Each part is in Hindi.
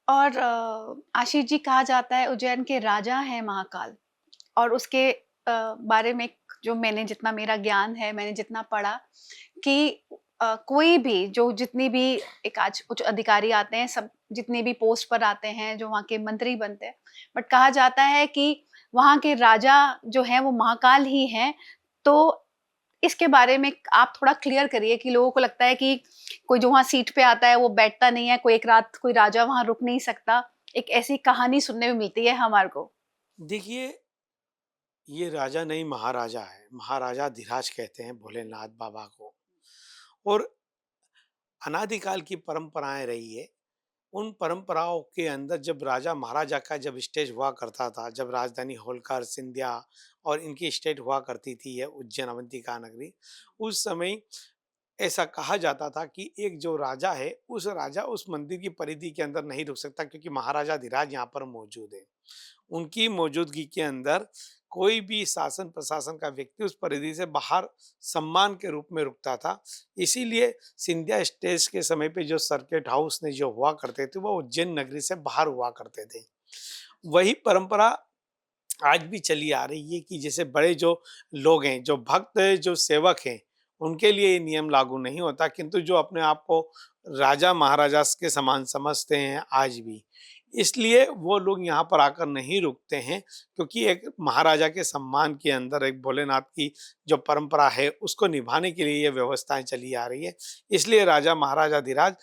और आशीष जी, कहा जाता है उज्जैन के राजा हैं महाकाल। और उसके बारे में जो मैंने जितना मेरा ज्ञान है, मैंने जितना पढ़ा कि कोई भी जो जितनी भी एक आज उच्च अधिकारी आते हैं, सब जितने भी पोस्ट पर आते हैं, जो वहाँ के मंत्री बनते हैं, बट कहा जाता है कि वहाँ के राजा जो हैं वो महाकाल ही हैं। तो इसके बारे में आप थोड़ा क्लियर करिए कि लोगों को लगता है कि कोई जो वहाँ सीट पे आता है वो बैठता नहीं है, कोई एक रात कोई राजा वहाँ रुक नहीं सकता। एक ऐसी कहानी सुनने में मिलती है हमारे को। देखिए, ये राजा नहीं महाराजा है। महाराजा धीराज कहते हैं भोलेनाथ बाबा को। और अनादिकाल की परंपराएं रही है। उन परंपराओं के अंदर जब राजा महाराजा का जब स्टेज हुआ करता था, जब राजधानी होलकर सिंधिया और इनकी स्टेट हुआ करती थी, ये उज्जैन अवंतिका नगरी, उस समय ऐसा कहा जाता था कि एक जो राजा है, उस राजा उस मंदिर की परिधि के अंदर नहीं रुक सकता, क्योंकि महाराजा धीराज यहाँ पर मौजूद है। उनकी मौजूदगी के अंदर कोई भी शासन प्रशासन का व्यक्ति उस परिधि से बाहर सम्मान के रूप में रुकता था। इसीलिए सिंधिया स्टेज के समय पे जो सर्किट हाउस ने जो हुआ करते थे, वो उज्जैन नगरी से बाहर हुआ करते थे। वही परंपरा आज भी चली आ रही है कि जैसे बड़े जो लोग हैं, जो भक्त हैं, जो सेवक हैं, उनके लिए ये नियम लागू नहीं होता, किंतु जो अपने आप को राजा महाराजा के समान समझते हैं आज भी, इसलिए वो लोग यहाँ पर आकर नहीं रुकते हैं, क्योंकि एक महाराजा के सम्मान के अंदर एक भोलेनाथ की जो परंपरा है, उसको निभाने के लिए ये व्यवस्थाएं चली आ रही है। इसलिए राजा महाराजा धीराज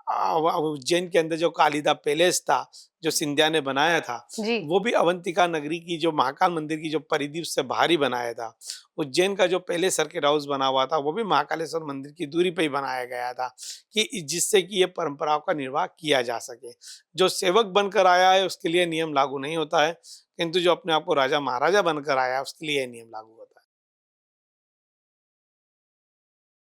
उज्जैन के अंदर जो कालिदा पैलेस था, जो सिंधिया ने बनाया था, जी। वो भी अवंतिका नगरी की जो महाकाल मंदिर की जो परिधि उससे बाहर ही बनाया था। उज्जैन का जो पहले सर्किट हाउस बना हुआ था, वो भी महाकालेश्वर मंदिर की दूरी पे ही बनाया गया था कि जिससे कि ये परंपराओं का निर्वाह किया जा सके। जो सेवक बनकर आया है उसके लिए नियम लागू नहीं होता है, किंतु जो अपने आप को राजा महाराजा बनकर आया है उसके लिए ये नियम लागू होता है।